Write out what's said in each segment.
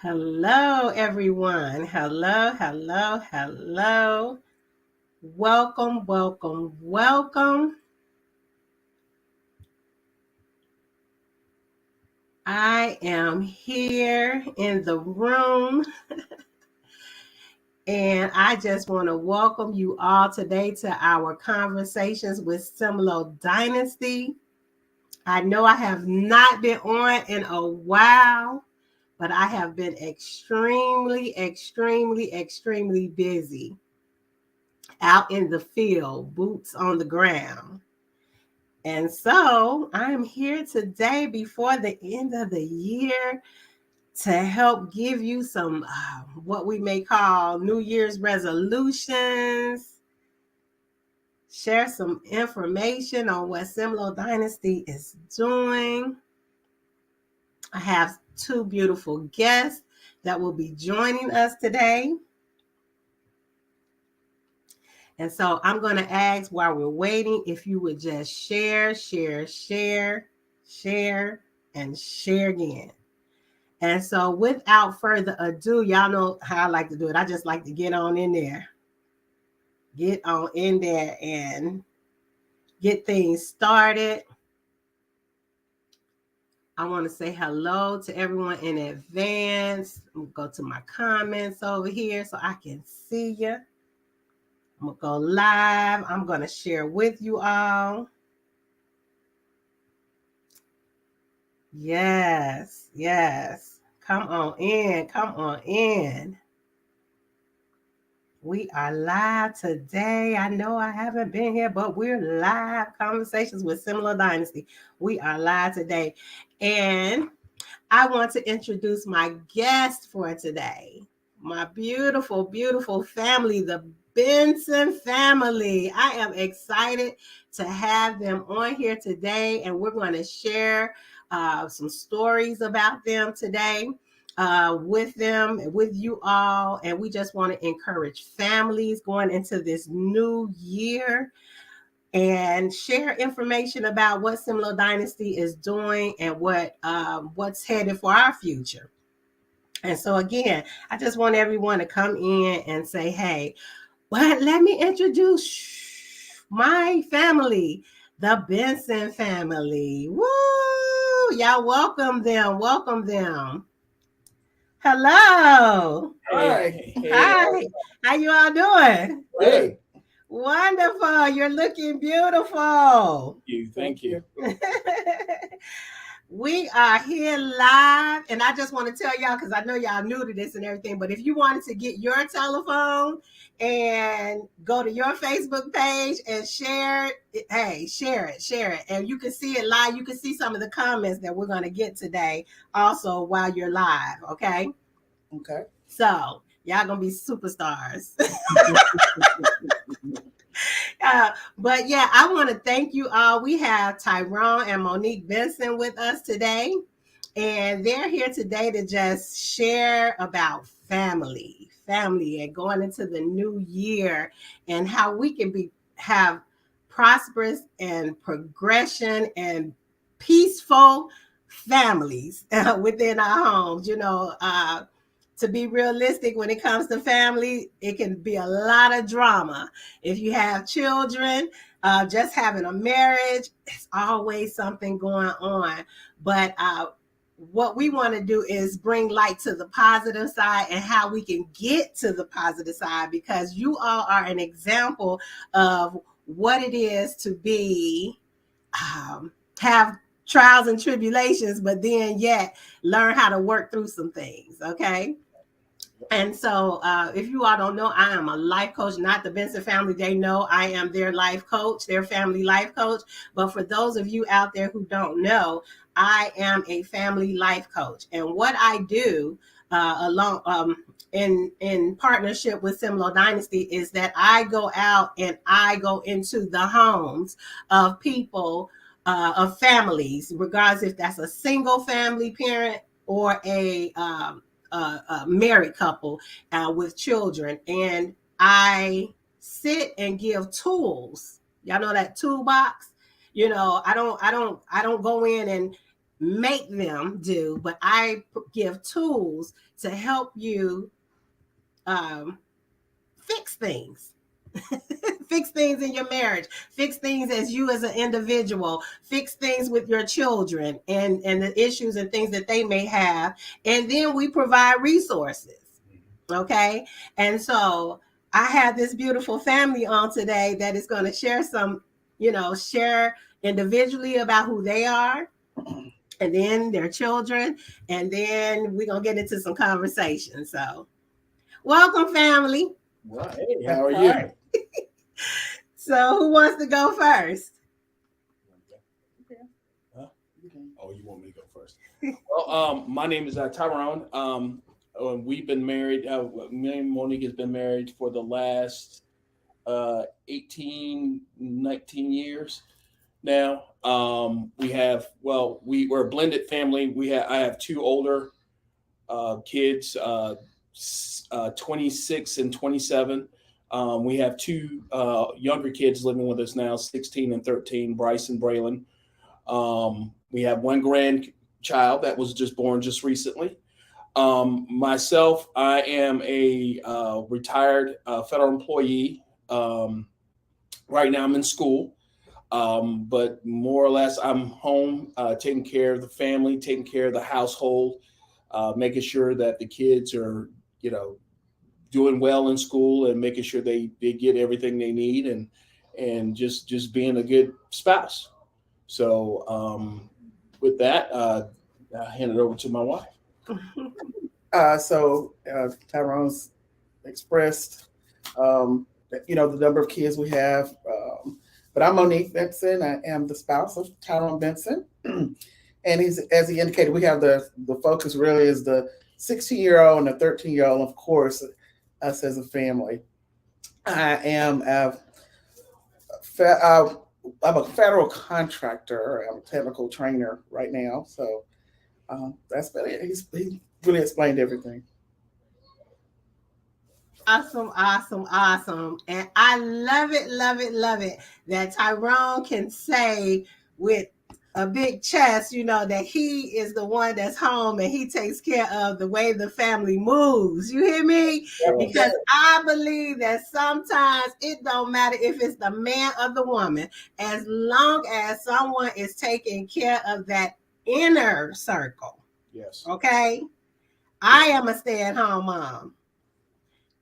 Hello, everyone. Hello. Welcome. I am here in the room, and I just want to welcome you all today to our conversations with Semlo Dynasty. I know I have not been on in a while, but I have been extremely busy out in the field, boots on the ground. And so I'm here today before the end of the year to help give you some what we may call New Year's resolutions, share some information on what Semlo Dynasty is doing. I have two beautiful guests that will be joining us today. And so I'm going to ask while we're waiting if you would just share, and share again. And so without further ado, y'all know how I like to do it. I just like to get on in there. Get on in there and get things started. I want to say hello to everyone in advance. I'm going to go to my comments over here so I can see you. I'm going to go live. I'm going to share with you all. Yes. Come on in. We are live today. I know I haven't been here, but we're live. Conversations with Semlo Dynasty. We are live today. And I want to introduce my guest for today. My beautiful family, the Benson family. I am excited to have them on here today, and we're going to share some stories about them today with them, with you all. And we just want to encourage families going into this new year and share information about what Semlo Dynasty is doing and what's headed for our future. And so again, I just want everyone to come in and say, hey, let me introduce my family, the Benson family. Woo! Y'all welcome them. Hello. Hi. How you all doing? Hey. Wonderful. You're looking beautiful. Thank you. We are here live, and I just want to tell y'all, because I know y'all new to this and everything, but if you wanted to get your telephone and go to your Facebook page and share it, hey, share it. And you can see it live. You can see some of the comments that we're going to get today also while you're live, okay? Okay. So y'all going to be superstars. But yeah, I want to thank you all. We have Tyrone and Monique Benson with us today, and they're here today to just share about family and going into the new year and how we can have prosperous and progression and peaceful families within our homes. To be realistic, when it comes to family, it can be a lot of drama. If you have children, just having a marriage, it's always something going on. But what we want to do is bring light to the positive side and how we can get to the positive side, because you all are an example of what it is to be, have trials and tribulations, but then yet learn how to work through some things, okay? And so if you all don't know, I am a life coach, not the Benson family. They know I am their life coach, their family life coach. But for those of you out there who don't know, I am a family life coach. And what I do in partnership with Semlo Dynasty is that I go out and I go into the homes of people, of families, regardless if that's a single family parent or a married couple with children, and I sit and give tools. Y'all know that toolbox. I don't go in and make them do, but I give tools to help you fix things. Fix things in your marriage, fix things as you as an individual, fix things with your children and the issues and things that they may have. And then we provide resources. Okay. And so I have this beautiful family on today that is going to share share individually about who they are, and then their children, and then we're going to get into some conversation. So welcome, family. Well, hey, how are you? So who wants to go first? Huh? Oh, you want me to go first? Well, my name is Tyrone. We've been married. Me and Monique has been married for the last 18, 19 years now. We're a blended family. I have two older kids, 26 and 27. We have two younger kids living with us now, 16 and 13, Bryce and Braylon. We have one grandchild that was just born just recently. Myself, I am a retired federal employee. Right now I'm in school, but more or less I'm home, taking care of the family, taking care of the household, making sure that the kids are, doing well in school and making sure they get everything they need, and just being a good spouse. So with that, I hand it over to my wife. Tyrone's expressed, the number of kids we have. But I'm Monique Benson. I am the spouse of Tyrone Benson. And as he indicated, we have the focus really is the 16-year-old and the 13-year-old, of course, us as a family. I'm a federal contractor. I'm a technical trainer right now. So that's been it. He really explained everything. Awesome. And I love it that Tyrone can say with a big chest, that he is the one that's home and he takes care of the way the family moves. You hear me? Because I believe that sometimes it don't matter if it's the man or the woman, as long as someone is taking care of that inner circle. Yes. Okay. I am a stay-at-home mom,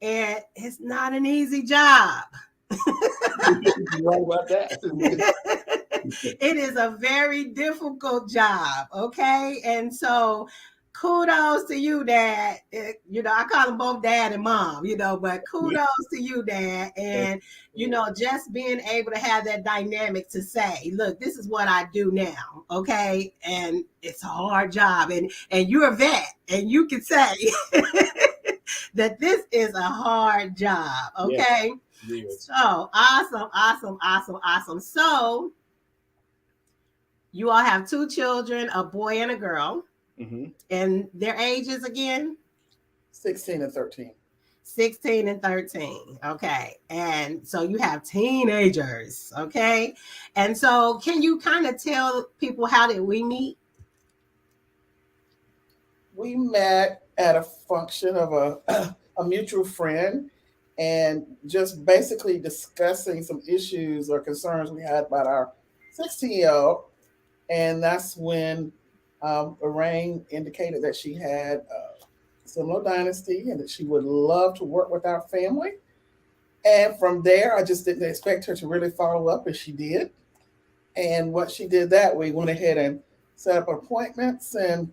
and it's not an easy job. Right about that. It is a very difficult job, okay? And so kudos to you, Dad. I call them both dad and mom, but kudos to you, Dad. And, just being able to have that dynamic to say, look, this is what I do now, okay? And it's a hard job. And you're a vet, and you can say that this is a hard job, okay? Yes. So awesome. So you all have two children, a boy and a girl. Mm-hmm. And their ages again? 16 and 13. 16 and 13. Okay. And so you have teenagers. Okay. And so can you kind of tell people, how did we meet? We met at a function of a mutual friend, and just basically discussing some issues or concerns we had about our 16-year-old. And that's when Lorene indicated that she had a similar dynasty and that she would love to work with our family. And from there, I just didn't expect her to really follow up, as she did. And once she did that, we went ahead and set up appointments and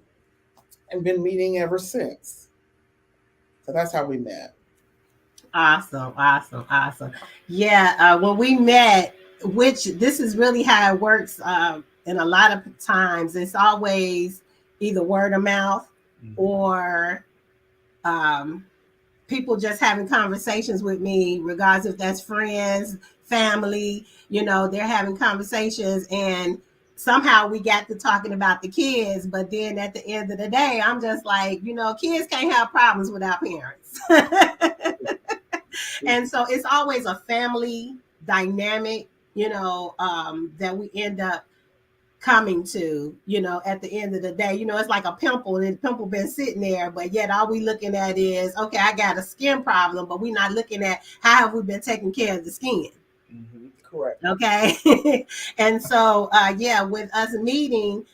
been meeting ever since. So that's how we met. Awesome. Yeah, when we met, which this is really how it works, and a lot of times it's always either word of mouth, mm-hmm. or people just having conversations with me, regardless if that's friends, family, they're having conversations, and somehow we got to talking about the kids. But then at the end of the day, I'm just like, kids can't have problems without parents. And so it's always a family dynamic, that we end up coming to, at the end of the day. It's like a pimple, and the pimple been sitting there, but yet all we looking at is, okay, I got a skin problem, but we're not looking at how have we been taking care of the skin. Mm-hmm. Correct. Okay. And so, with us meeting,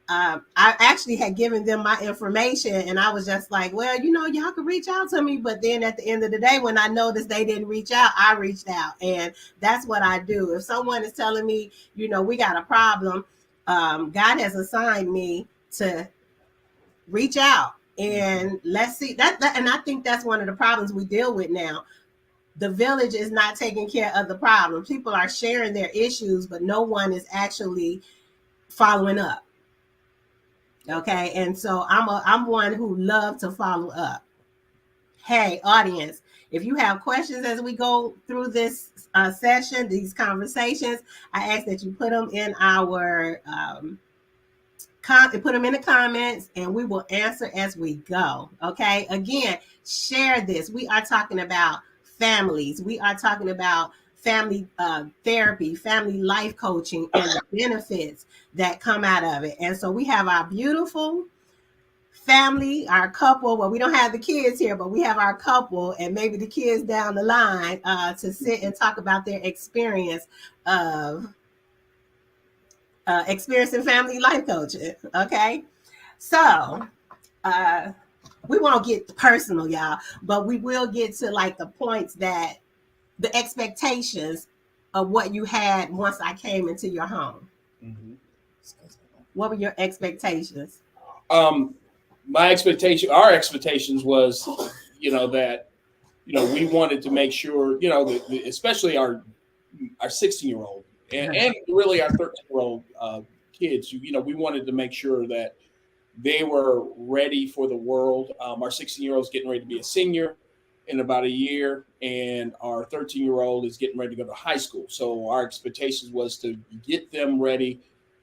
I actually had given them my information, and I was just like, well, y'all can reach out to me. But then at the end of the day, when I noticed they didn't reach out, I reached out. And that's what I do. If someone is telling me, we got a problem, God has assigned me to reach out and let's see that. And I think that's one of the problems we deal with now. The village is not taking care of the problem. People are sharing their issues, but no one is actually following up. Okay. And so I'm one who love to follow up. Hey, audience, if you have questions as we go through this session, these conversations, I ask that you put them in our put them in the comments, and we will answer as we go. Okay. Again, share this. We are talking about families. We are talking about family therapy, family life coaching, and the benefits that come out of it. And so we have our beautiful family, our couple. Well, we don't have the kids here, but we have our couple and maybe the kids down the line to sit and talk about their experience of experiencing family life coaching. Okay. So we won't get personal, y'all, but we will get to like the points that the expectations of what you had once I came into your home. Mm-hmm. What were your expectations? Our expectations was, that, we wanted to make sure, especially our 16-year-old and really our 13-year-old kids, we wanted to make sure that they were ready for the world. Our 16-year-old is getting ready to be a senior in about a year, and our 13-year-old is getting ready to go to high school. So our expectations was to get them ready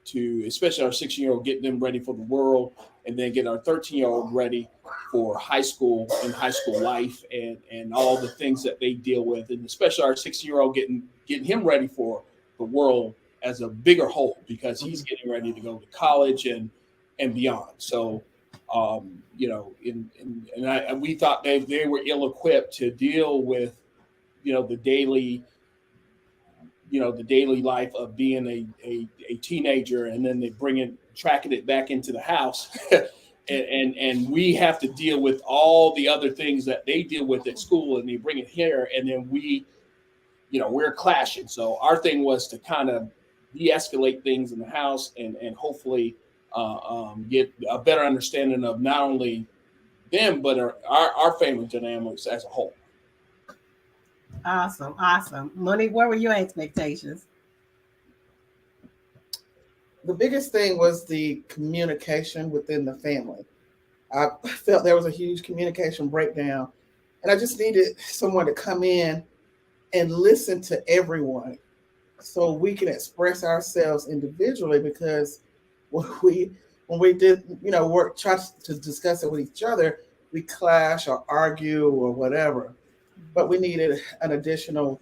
to, especially our 16-year-old, get them ready for the world, and then get our 13-year-old ready for high school and high school life and all the things that they deal with, and especially our 16-year-old getting him ready for the world as a bigger whole, because he's getting ready to go to college and beyond. So, we thought they were ill-equipped to deal with, the daily life of being a teenager, and then they tracking it back into the house. and we have to deal with all the other things that they deal with at school, and they bring it here, and then we're clashing. So our thing was to kind of de-escalate things in the house and hopefully get a better understanding of not only them, but our family dynamics as a whole. Awesome. Monique, what were your expectations? The biggest thing was the communication within the family. I felt there was a huge communication breakdown, and I just needed someone to come in and listen to everyone so we can express ourselves individually, because when we did, try to discuss it with each other, we clash or argue or whatever. But we needed an additional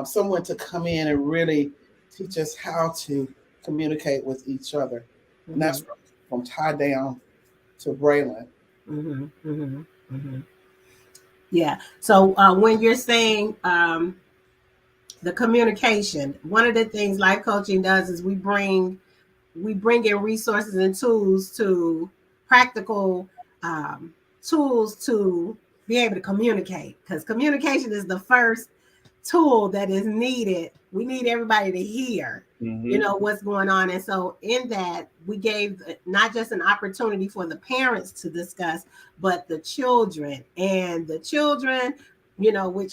someone to come in and really teach us how to communicate with each other. Mm-hmm. And that's from Ty down to Braylon. Mm-hmm. Mm-hmm. Mm-hmm. Yeah. So when you're saying the communication, one of the things life coaching does is we bring in resources and tools to practical tools to be able to communicate, because communication is the first tool that is needed. We need everybody to hear, what's going on. And so in that, we gave not just an opportunity for the parents to discuss, but the children, which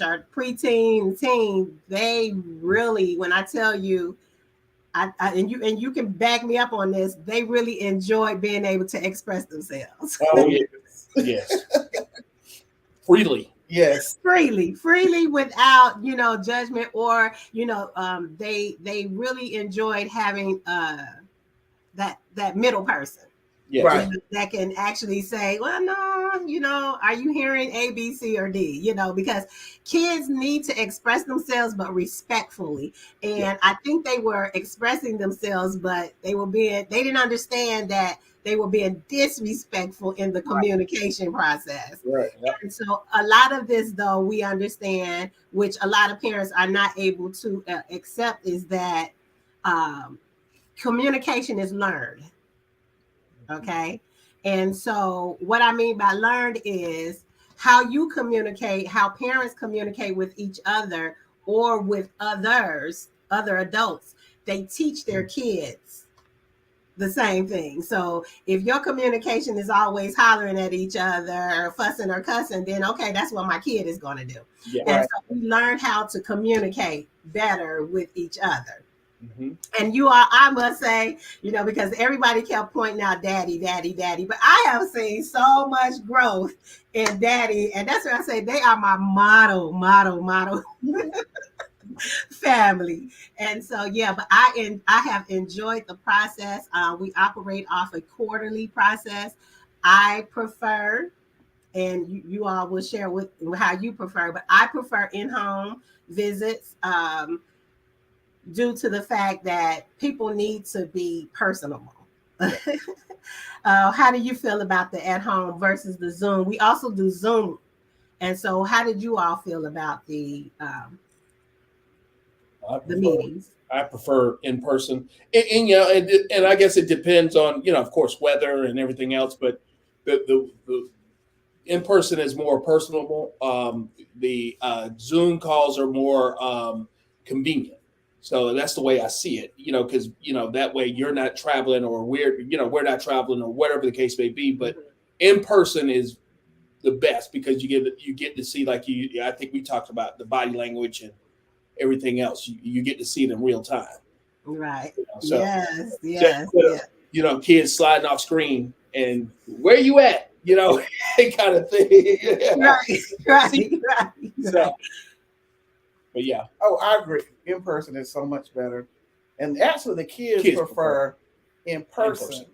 are preteen, teen, they really, when I tell you, and you can back me up on this, they really enjoy being able to express themselves. Oh, yes. Freely. Yes. Freely without, judgment, or, they really enjoyed having that middle person. Yes. Right. That can actually say, well, no, are you hearing A, B, C, or D? Because kids need to express themselves, but respectfully. And I think they were expressing themselves, but they didn't understand that they were being disrespectful in the communication process. Right. Yep. And so a lot of this, though, we understand, which a lot of parents are not able to accept, is that communication is learned. Okay. And so what I mean by learned is how you communicate, how parents communicate with each other or with other adults. They teach their kids the same thing. So if your communication is always hollering at each other, or fussing or cussing, then okay, that's what my kid is going to do. Yeah. And Right. so we learn how to communicate better with each other. Mm-hmm. And I must say, because everybody kept pointing out daddy, daddy, daddy, but I have seen so much growth in daddy. And that's why I say they are my model family. And so, yeah, but I have enjoyed the process. We operate off a quarterly process. I prefer, and you all will share with how you prefer, but I prefer in-home visits. Due to the fact that people need to be personable. How do you feel about the at home versus the Zoom? We also do Zoom. And so how did you all feel about the meetings? I prefer in person, and I guess it depends on of course weather and everything else, but the in person is more personable. The Zoom calls are more convenient. So that's the way I see it, because that way you're not traveling, or we're not traveling, or whatever the case may be. But in person is the best because you get to see, like I think we talked about the body language and everything else. You get to see it in real time. Right. So Yes. kids sliding off screen and where you at, kind of thing. Right. So, but yeah. Oh, I agree. In person is so much better. And actually, the kids prefer in person.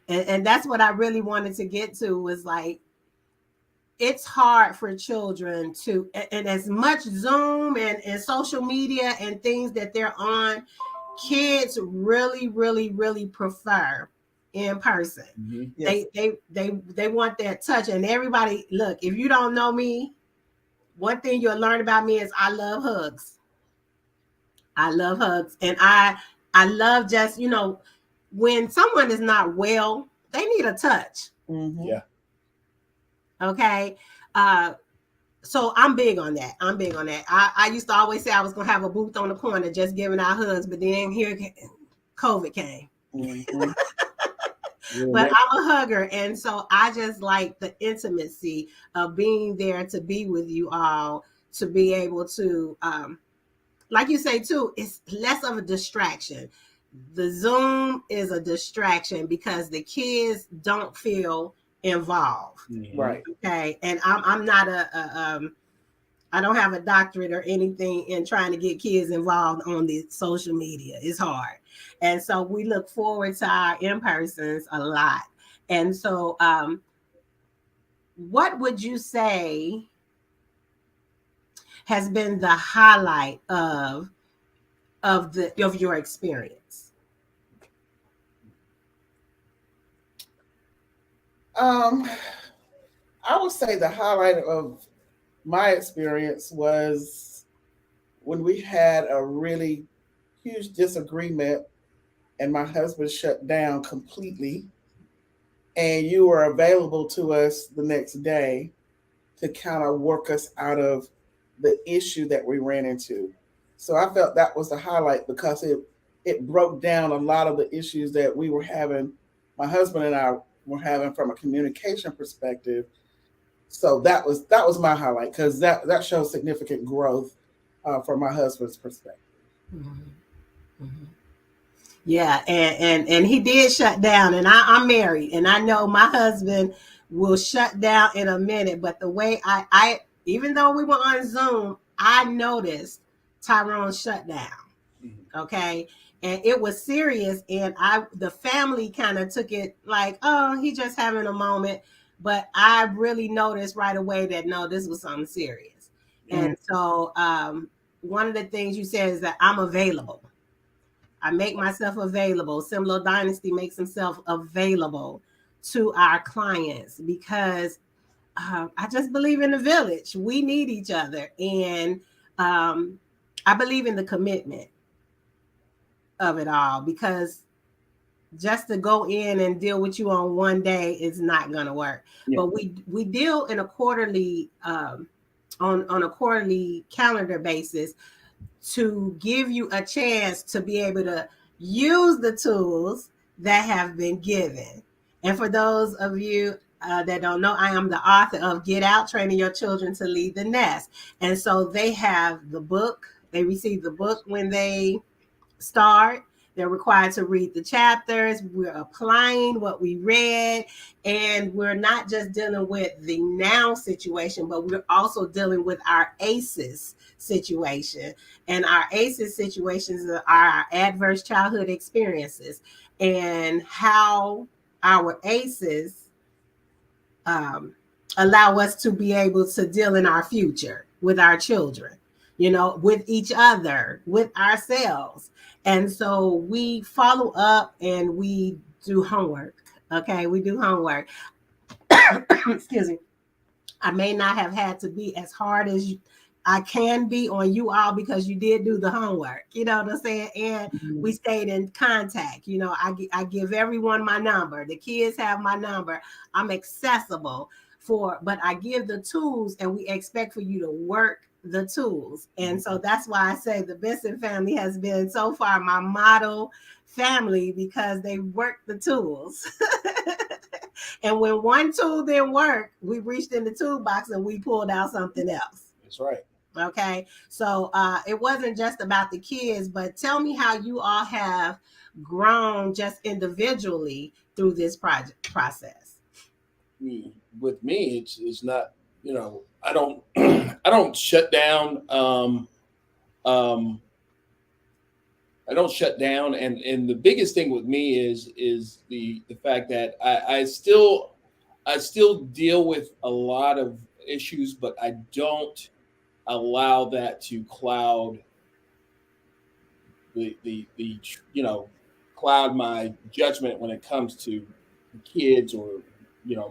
And that's what I really wanted to get to, was like, it's hard for children to, and as much Zoom and social media and things that they're on, kids really, really, really prefer in person. Mm-hmm. Yes. They want that touch. And everybody, look, if you don't know me, one thing you'll learn about me is I love hugs. And I love just, when someone is not well, they need a touch. Mm-hmm. Yeah. Okay. So I'm big on that. I used to always say I was going to have a booth on the corner just giving out hugs, but then here COVID came. Mm-hmm. But I'm a hugger. And so I just like the intimacy of being there to be with you all, to be able to, like you say too, it's less of a distraction. The Zoom is a distraction because the kids don't feel involved. Right. Okay. And I'm not I don't have a doctorate or anything in trying to get kids involved on the social media. It's hard. And so we look forward to our in-persons a lot. And so what would you say has been the highlight of your experience? I would say the highlight of my experience was when we had a really huge disagreement and my husband shut down completely, and you were available to us the next day to kind of work us out of the issue that we ran into. So I felt that was the highlight because it broke down a lot of the issues that we were having, my husband and I were having from a communication perspective. So that was my highlight, because that shows significant growth from my husband's perspective. Mm-hmm. Mm-hmm. Yeah, and he did shut down, and I'm married, and I know my husband will shut down in a minute. But the way I even though we were on Zoom, I noticed Tyrone shut down. Okay. And it was serious. And the family kind of took it like, oh, he just having a moment. But I really noticed right away that no, this was something serious. And so one of the things you said is that I'm available. I make myself available. Semlo Dynasty makes himself available to our clients because I just believe in the village. We need each other. And I believe in the commitment of it all because just to go in and deal with you on one day is not going to work. Yeah. But we deal in a quarterly on a quarterly calendar basis to give you a chance to be able to use the tools that have been given. And for those of you that don't know, I am the author of Get Out, Training Your Children to Lead the Nest. And so they have the book. They receive the book when they start. They're required to read the chapters. We're applying what we read. And we're not just dealing with the now situation, but we're also dealing with our ACEs situation. And our ACEs situations are our adverse childhood experiences and how our ACEs allow us to be able to deal in our future with our children, with each other, with ourselves. And so we follow up and we do homework. Okay, we do homework. Excuse me. I may not have had to be as hard as I can be on you all because you did do the homework. You know what I'm saying? And we stayed in contact. I give everyone my number. The kids have my number. I'm accessible but I give the tools and we expect for you to work the tools. And so that's why I say the Benson family has been so far my model family because they work the tools. And when one tool didn't work, we reached in the toolbox and we pulled out something else. That's right. Okay. So it wasn't just about the kids, but tell me how you all have grown just individually through this process. With me, it's not, I don't I don't shut down. I don't shut down, and the biggest thing with me is the fact that I still deal with a lot of issues, but I don't allow that to cloud the cloud my judgment when it comes to the kids or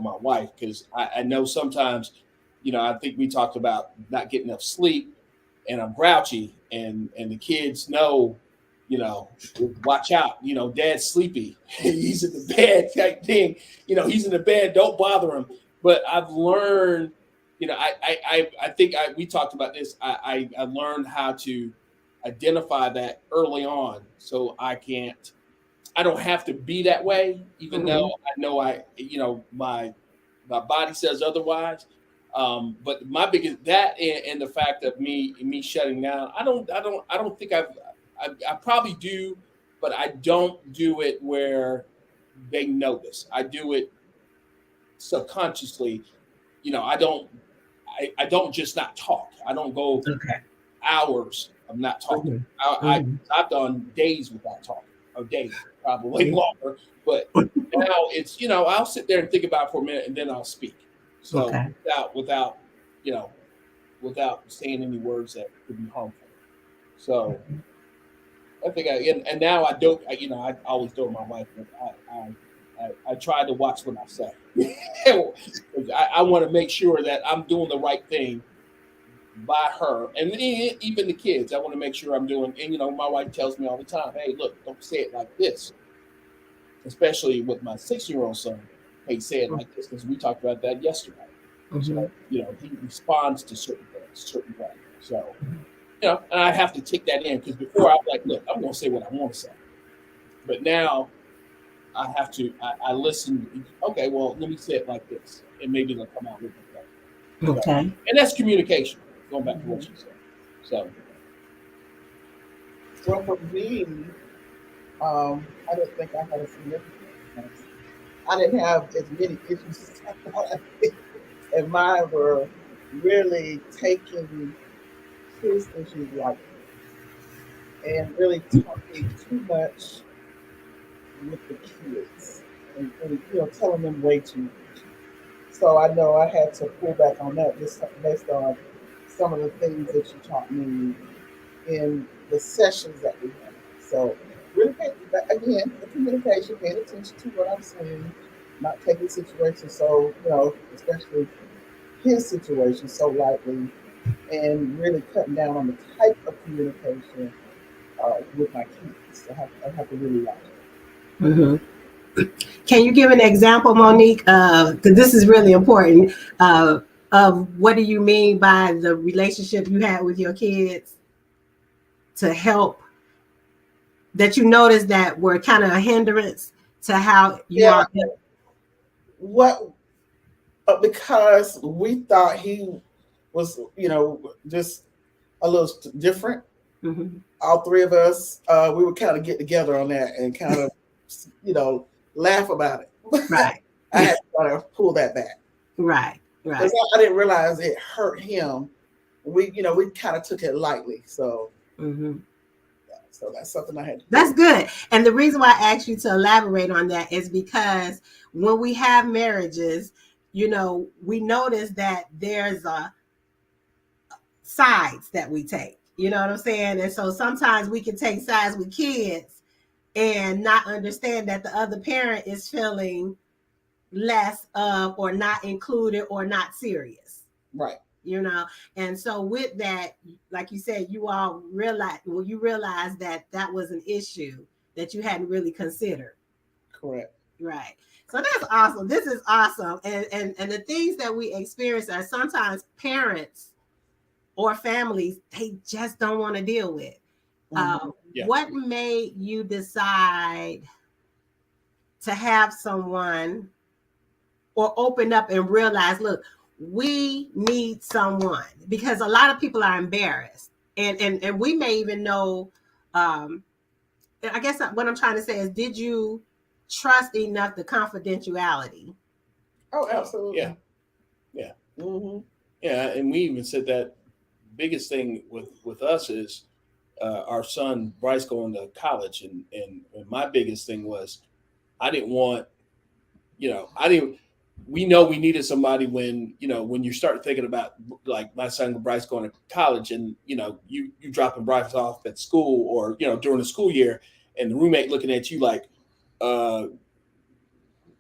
my wife, because I know sometimes I think we talked about not getting enough sleep and I'm grouchy and the kids know, watch out, dad's sleepy. He's in the bed type thing. He's in the bed, don't bother him. But I've learned, I think we talked about this. I learned how to identify that early on so I don't have to be that way, even though I know my body says otherwise. But my biggest that and the fact of me shutting down, I don't think I probably do, but I don't do it where they notice. I do it subconsciously. I don't just not talk. I don't go hours of not talking. I've done days without talking, or days, probably longer. But now it's I'll sit there and think about it for a minute and then I'll speak. So without saying any words that could be harmful. So I think and now I don't. I always do with my wife. I try to watch what I say. I want to make sure that I'm doing the right thing by her, and even the kids. I want to make sure I'm doing. And my wife tells me all the time, "Hey, look, don't say it like this." Especially with my 6-year-old son, hey, say it like this, because we talked about that yesterday. So, he responds to certain ways. So, and I have to take that in because before I'm like, look, I'm going to say what I want to say, but now I have to. I listen. Okay, well, let me say it like this, and maybe it'll come out with it. Okay, and that's communication. Going back to what you said. So, well, for me, I didn't think I had a significant. I didn't have as many issues as I thought I did, and mine were really taking his issues like, and really talking too much with the kids and telling them way too much. So I know I had to pull back on that just based on some of the things that you taught me in the sessions that we had. So really, again, the communication, paying attention to what I'm saying, not taking situations so, especially his situation so lightly, and really cutting down on the type of communication with my kids. I have to really watch it. Mm-hmm. Can you give an example, Monique? Because this is really important. Of what do you mean by the relationship you had with your kids to help that you noticed that were kind of a hindrance to how you Yeah, are? what because we thought he was, just a little different. Mm-hmm. All three of us, we would kind of get together on that and kind of, you know, laugh about it. Right. I had to kind of pull that back Right. because Right. I didn't realize it hurt him. We kind of took it lightly. So, Mm-hmm. so that's something I had to That's pull. good. And the reason why I asked you to elaborate on that is because when we have marriages, we notice that there's a sides that we take. You know what I'm saying? And so sometimes we can take sides with kids and not understand that the other parent is feeling less of or not included or not serious. Right. And so with that, like you said, you realized that that was an issue that you hadn't really considered. Correct. Right. So that's awesome. This is awesome. And the things that we experience are sometimes parents or families they just don't want to deal with. Mm-hmm. Yeah. What made you decide to have someone or open up and realize, look, we need someone? Because a lot of people are embarrassed, and we may even know. I guess what I'm trying to say is, did you trust enough the confidentiality? Oh, Oh, yeah. absolutely. Yeah. Mm-hmm. Yeah. And we even said that biggest thing with us is our son Bryce going to college, and my biggest thing was I didn't want, I didn't. We know we needed somebody when you start thinking about like my son Bryce going to college, and you dropping Bryce off at school or during the school year, and the roommate looking at you like, uh,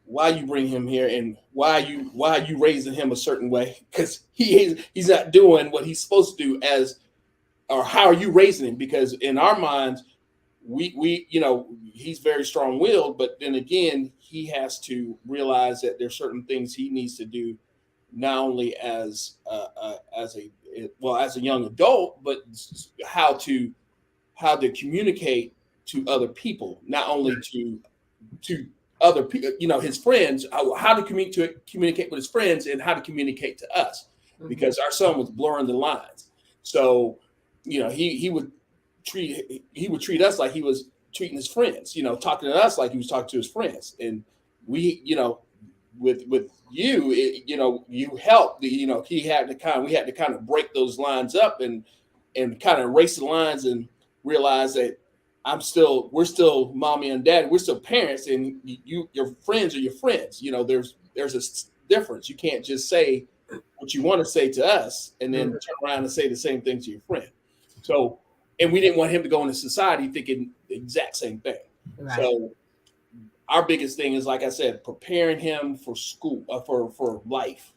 why you bring him here, and why are you raising him a certain way, because he's not doing what he's supposed to do, as or how are you raising him? Because in our minds, we he's very strong willed, but then again he has to realize that there's certain things he needs to do, not only as a young adult, but how to communicate to other people, not only to other people, his friends, how to communicate with his friends, and how to communicate to us, Mm-hmm. because our son was blurring the lines. So, he would treat us like he was treating his friends, talking to us like he was talking to his friends, and we, with you, you helped. We had to kind of break those lines up and kind of erase the lines and realize that we're still mommy and daddy, we're still parents, and your friends are your friends. There's a difference. You can't just say what you want to say to us and then turn around and say the same thing to your friend. So, and we didn't want him to go into society thinking the exact same thing. Right. So our biggest thing is, like I said, preparing him for school, for life,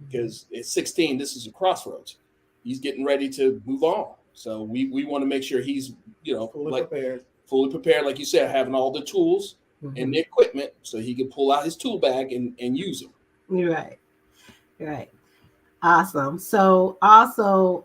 because at 16, this is a crossroads. He's getting ready to move on. So we want to make sure he's, Fully like prepared. fully prepared, like you said, having all the tools and Mm-hmm. the equipment so he can pull out his tool bag and use them. You're right. Right. Awesome. So also,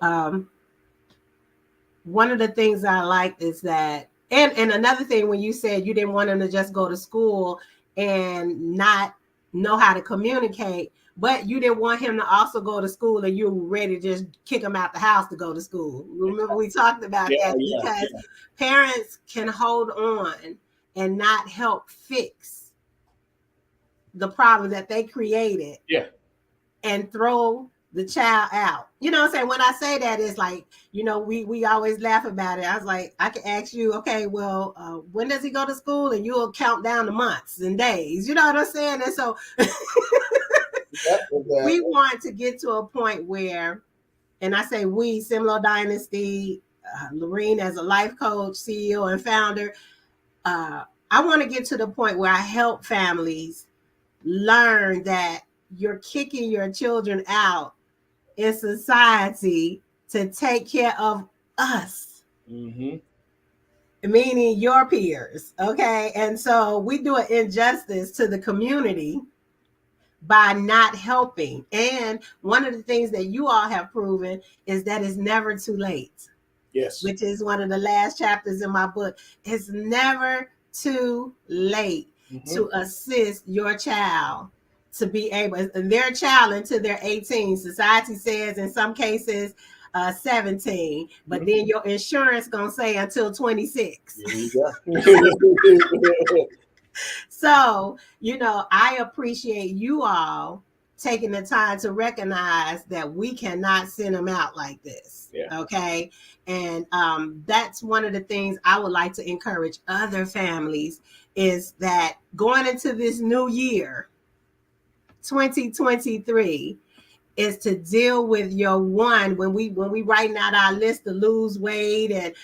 one of the things I liked is that, and another thing, when you said you didn't want him to just go to school and not know how to communicate, but you didn't want him to also go to school and you were ready to just kick him out the house to go to school. Remember we talked about Yeah, that, yeah, because yeah, parents can hold on and not help fix the problem that they created yeah, and throw the child out. You know what I'm saying? When I say that, it's like, we always laugh about it. I was like, I can ask you, okay, well, when does he go to school? And you'll count down the months and days. You know what I'm saying? And so we want to get to a point where, and I say we, Semlo Dynasty, Lorene as a life coach, CEO and founder, I want to get to the point where I help families learn that you're kicking your children out in society to take care of us, meaning your peers. Okay. And so we do an injustice to the community by not helping. And one of the things that you all have proven is that it's never too late. Yes. Which is one of the last chapters in my book. It's never too late to assist your child to be able, their child until they're 18. Society says in some cases 17, but then your insurance gonna say until 26. So, I appreciate you all taking the time to recognize that we cannot send them out like this. Yeah. Okay. And that's one of the things I would like to encourage other families is that going into this new year, 2023, is to deal with your one when we writing out our list to lose weight and,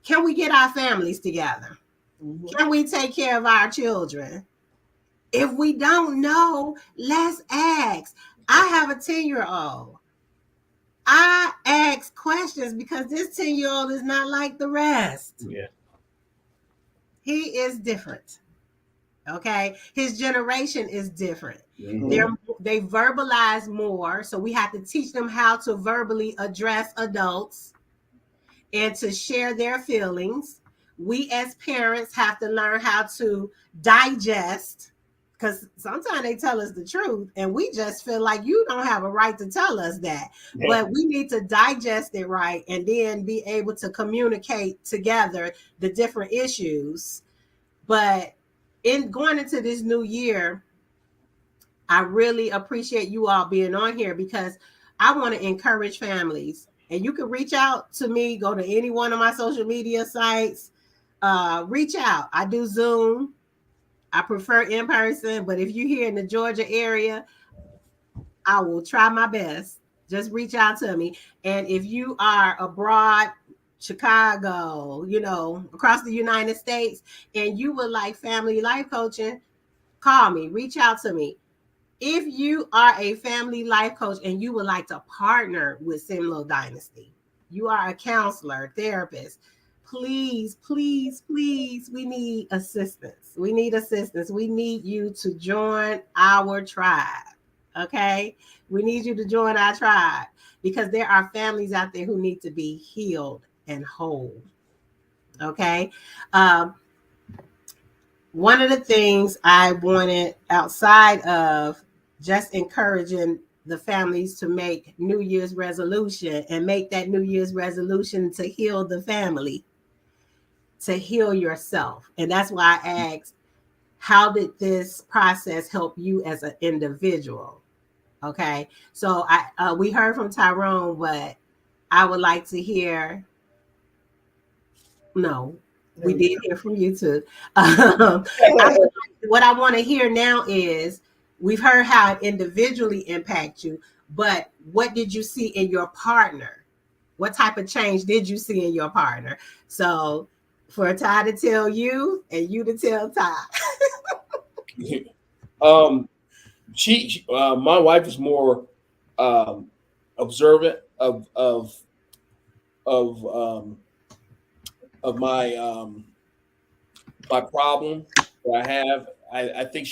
can we get our families together? Can we take care of our children? If we don't know, let's ask. I have a 10-year-old. I ask questions because this 10-year-old is not like the rest. Yeah. He is different. Okay. His generation is different. They verbalize more. So we have to teach them how to verbally address adults and to share their feelings. We as parents have to learn how to digest, because sometimes they tell us the truth and we just feel like you don't have a right to tell us that. Yeah. But we need to digest it right and then be able to communicate together the different issues. But in going into this new year, I really appreciate you all being on here because I want to encourage families. And you can reach out to me, go to any one of my social media sites, reach out. I do Zoom. I prefer in person, but if you're here in the Georgia area, I will try my best. Just reach out to me. And if you are abroad, Chicago, across the United States, and you would like family life coaching, call me, reach out to me. If you are a family life coach and you would like to partner with Semlo Dynasty, you are a counselor, therapist, please, please, please, we need assistance. We need assistance. We need you to join our tribe. Okay? We need you to join our tribe because there are families out there who need to be healed and whole. Okay? One of the things I wanted outside of just encouraging the families to make New Year's resolution and make that New Year's resolution to heal the family, to heal yourself. And that's why I asked, how did this process help you as an individual? Okay. So we heard from Tyrone, but I would like to hear, we did hear from you too. What I want to hear now is, we've heard how it individually impacts you, but what did you see in your partner? What type of change did you see in your partner? So for Ty to tell you and you to tell Ty. My wife is more observant of my my problem that I have. I think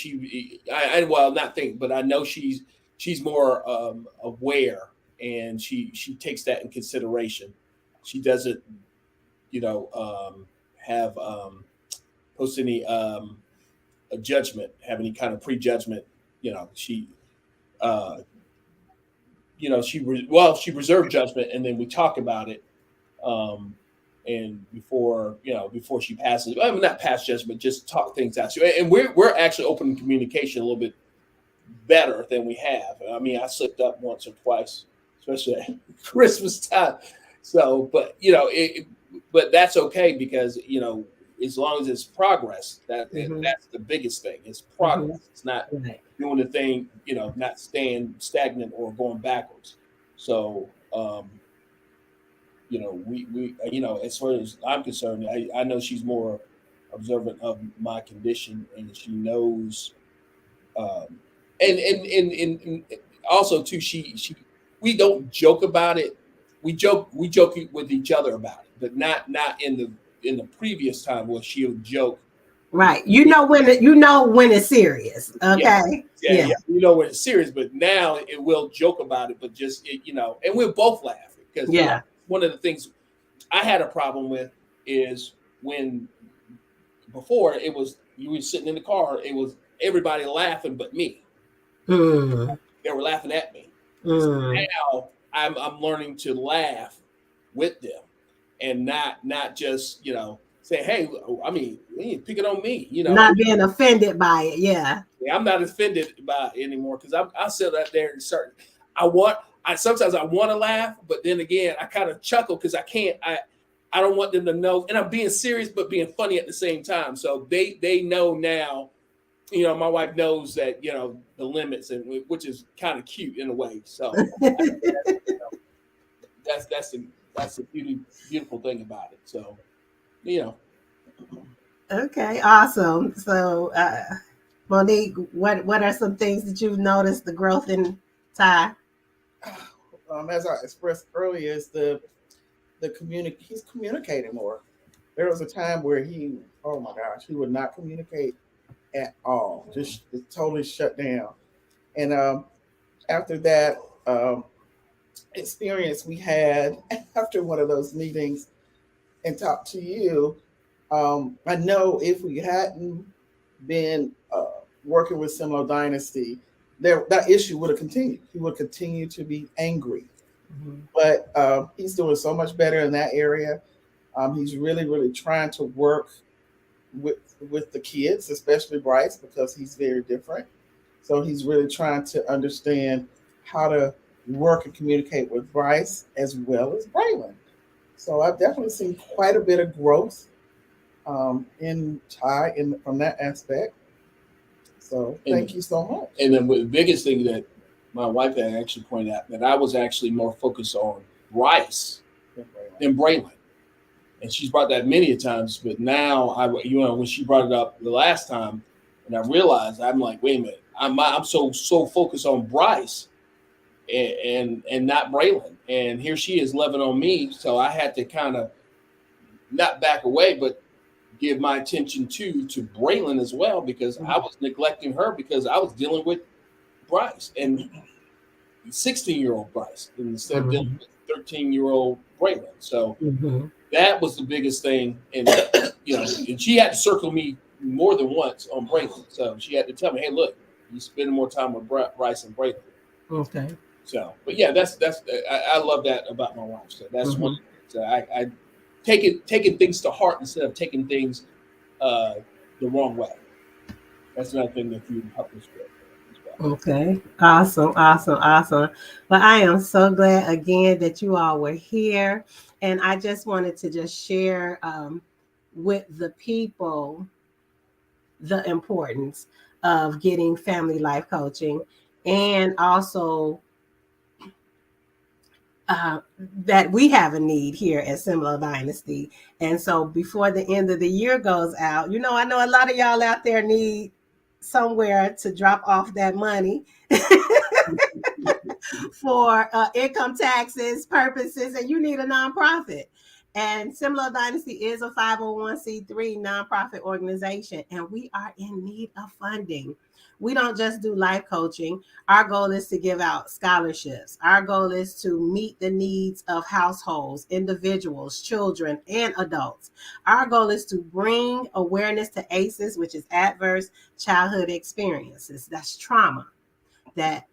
I know she's more aware, and she takes that in consideration. She doesn't, have post any a judgment, have any kind of prejudgment. She reserved judgment, and then we talk about it. And before she passes, not pass judgment, just talk things out. And we're actually open in communication a little bit better than we have. I mean, I slipped up once or twice, especially at Christmas time. So, but but that's okay because as long as it's progress, that's the biggest thing. It's progress. It's not doing the thing, not staying stagnant or going backwards. So, we as far as I'm concerned, I know she's more observant of my condition, and she knows, and also too, she we don't joke about it. We joke with each other about it, but not in the previous time where she'll joke. Right. When it's serious. Okay. Yeah. When it's serious, but now it will joke about it, but just and we'll both laugh because one of the things I had a problem with is when before it was you were sitting in the car, it was everybody laughing but me. They were laughing at me. So now I'm learning to laugh with them and not just say, hey, I mean, pick it on me, not being offended by it. Yeah, I'm not offended by it anymore because I sit out there and start. Sometimes I want to laugh, but then again, I kind of chuckle because I can't. I don't want them to know, and I'm being serious but being funny at the same time. So they know now. My wife knows that the limits, and which is kind of cute in a way. So that's the beautiful thing about it. So Okay, awesome. So Monique, what are some things that you've noticed the growth in Ty? As I expressed earlier, is he's communicating more. There was a time where he would not communicate at all, just totally shut down. And after that experience we had after one of those meetings and talked to you, I know if we hadn't been working with Similar Dynasty, that issue would have continued. He would continue to be angry. But he's doing so much better in that area. He's really, really trying to work with the kids, especially Bryce, because he's very different. So he's really trying to understand how to work and communicate with Bryce as well as Braylon. So I've definitely seen quite a bit of growth in Ty from that aspect. So thank you so much. And then the biggest thing that my wife had actually pointed out that I was actually more focused on Bryce than Braylon. And she's brought that many times, but now when she brought it up the last time, and I realized I'm like, wait a minute, I'm so focused on Bryce and not Braylon, and here she is loving on me, so I had to kind of not back away, but give my attention to Braylon as well because I was neglecting her because I was dealing with Bryce and 16-year-old Bryce instead of dealing with 13-year-old Braylon. So that was the biggest thing, and and she had to circle me more than once on Braylon. So she had to tell me, "Hey, look, you spending more time with Bryce and Braylon." Okay. So, but yeah, that's I love that about my wife. So that's one. So I taking things to heart instead of taking things the wrong way. That's another thing that you help us with. Okay. Awesome. Well, I am so glad again that you all were here. And I just wanted to just share with the people the importance of getting family life coaching and also that we have a need here at Similar Dynasty. And so before the end of the year goes out, I know a lot of y'all out there need somewhere to drop off that money for income taxes purposes, and you need a nonprofit. And Similar Dynasty is a 501c3 nonprofit organization, and we are in need of funding. We don't just do life coaching. Our goal is to give out scholarships. Our goal is to meet the needs of households, individuals, children, and adults. Our goal is to bring awareness to ACEs, which is adverse childhood experiences. That's trauma that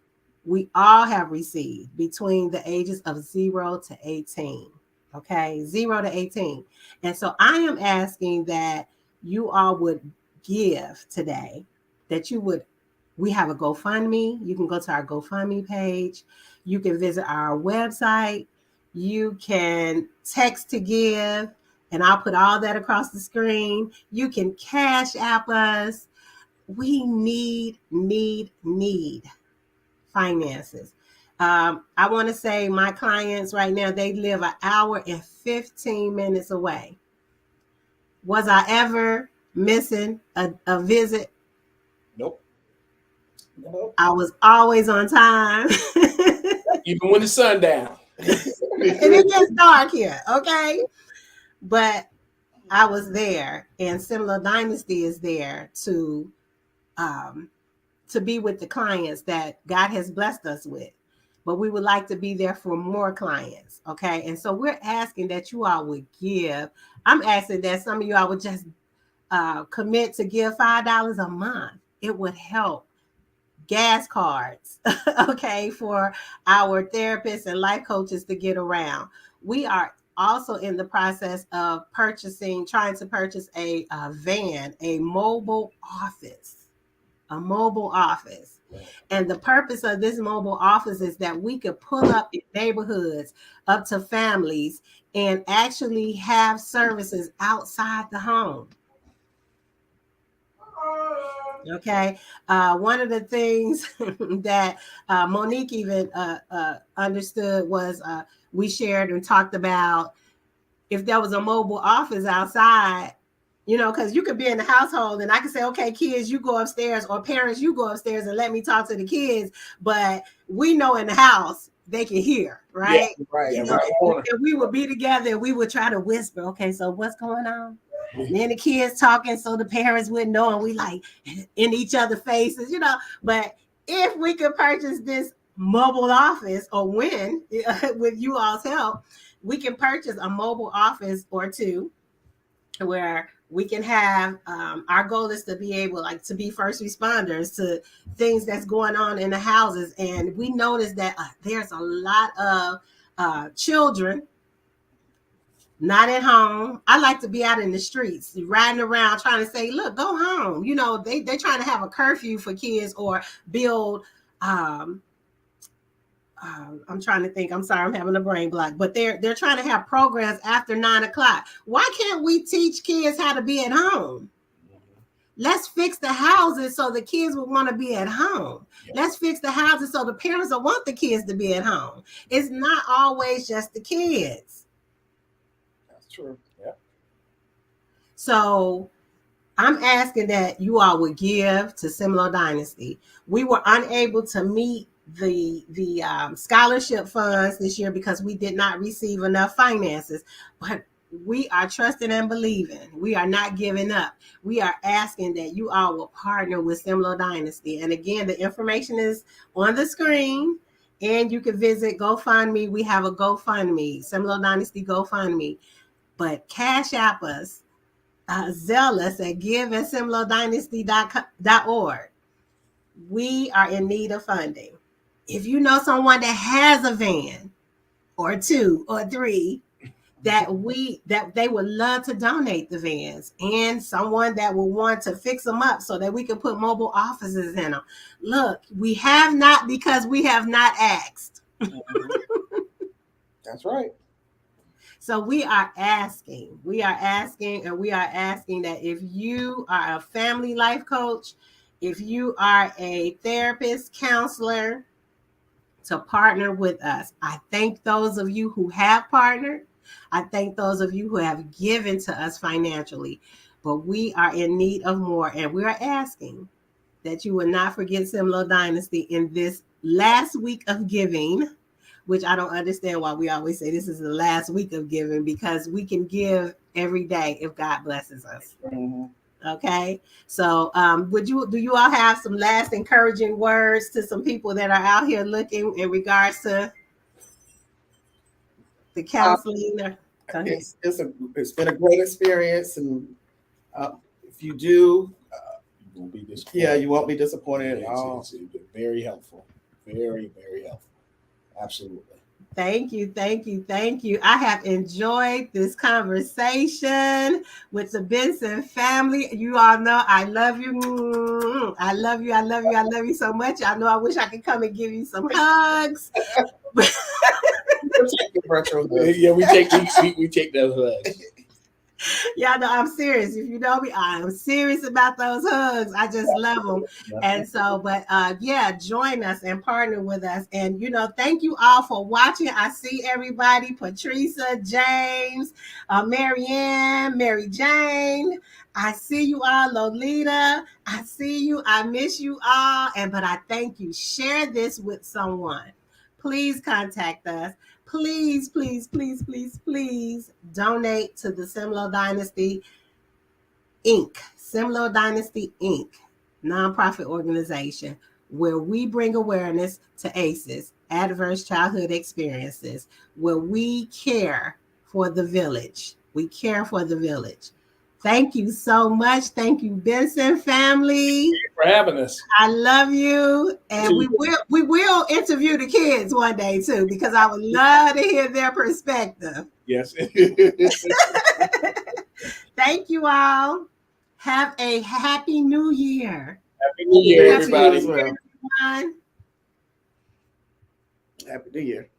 we all have received between the ages of 0 to 18. Okay, 0 to 18. And so I am asking that you all would give today, that you would We have a GoFundMe. You can go to our GoFundMe page. You can visit our website. You can text to give, and I'll put all that across the screen. You can Cash App us. We need finances. I want to say my clients right now, they live an hour and 15 minutes away. Was I ever missing a visit? Nope. I was always on time. Even when the sun down. And it gets dark here, okay? But I was there, and Similar Dynasty is there to be with the clients that God has blessed us with. But we would like to be there for more clients, okay? And so we're asking that you all would give. I'm asking that some of you all would just commit to give $5 a month. It would help. Gas cards, okay, for our therapists and life coaches to get around. We are also in the process of trying to purchase a van, a mobile office. And the purpose of this mobile office is that we could pull up in neighborhoods, up to families, and actually have services outside the home. Okay. One of the things that Monique even understood was we shared and talked about if there was a mobile office outside, because you could be in the household and I could say, okay, kids, you go upstairs, or parents, you go upstairs and let me talk to the kids. But we know in the house they can hear, right? Yeah, right. And we would be together and we would try to whisper, okay, so what's going on? And then the kids talking so the parents wouldn't know, and we like in each other's faces, But if we could purchase this mobile office, or when, with you all's help, we can purchase a mobile office or two where we can have, our goal is to be able to be first responders to things that's going on in the houses. And we noticed that there's a lot of children not at home. I like to be out in the streets, riding around, trying to say, look, go home. They're trying to have a curfew for kids, or build, I'm trying to think. I'm sorry, I'm having a brain block. But they're trying to have programs after 9:00. Why can't we teach kids how to be at home? Let's fix the houses so the kids will want to be at home. Yeah. Let's fix the houses so the parents will want the kids to be at home. It's not always just the kids. True. Yeah. So I'm asking that you all would give to Similar Dynasty. We were unable to meet the scholarship funds this year because we did not receive enough finances, but we are trusting and believing. We are not giving up. We are asking that you all will partner with Similar Dynasty. And again, the information is on the screen, and you can visit GoFundMe. We have a GoFundMe, Similar Dynasty GoFundMe. But Cash App us, Zelle us at give@similardynasty.org. We are in need of funding. If you know someone that has a van, or two or three, that they would love to donate the vans, and someone that will want to fix them up so that we can put mobile offices in them. Look, we have not because we have not asked. That's right. So we are asking, and we are asking that if you are a family life coach, if you are a therapist, counselor, to partner with us. I thank those of you who have partnered. I thank those of you who have given to us financially, but we are in need of more. And we are asking that you will not forget Similar Dynasty in this last week of giving, which I don't understand why we always say this is the last week of giving, because we can give every day if God blesses us. Mm-hmm. Okay. So do you all have some last encouraging words to some people that are out here looking in regards to the counseling? It's been a great experience, and if you do, you won't be disappointed. Yeah, you won't be disappointed at all. It's very helpful. Very, very helpful. Absolutely. Thank you, thank you, thank you. I have enjoyed this conversation with the Benson family. You all know I love you. I love you. I love you. I love you so much. I know I wish I could come and give you some hugs. We'll take your virtual hugs. Yeah, we take those hugs. Y'all know I'm serious. If you know me, I am serious about those hugs. I just love them. Yeah. And so, but yeah, join us and partner with us. And, thank you all for watching. I see everybody, Patricia, James, Marianne, Mary Jane. I see you all, Lolita. I see you. I miss you all. But I thank you. Share this with someone. Please contact us. Please, please, please, please, please donate to the Semlo Dynasty Inc. Semlo Dynasty Inc. nonprofit organization where we bring awareness to ACEs, adverse childhood experiences, where we care for the village. We care for the village. Thank you so much. Thank you, Benson family. Thank you for having us. I love you. And we will interview the kids one day too, because I would love to hear their perspective. Yes. Thank you all. Have a happy new year. Happy New Year, everybody. As well. Everyone. Happy New Year.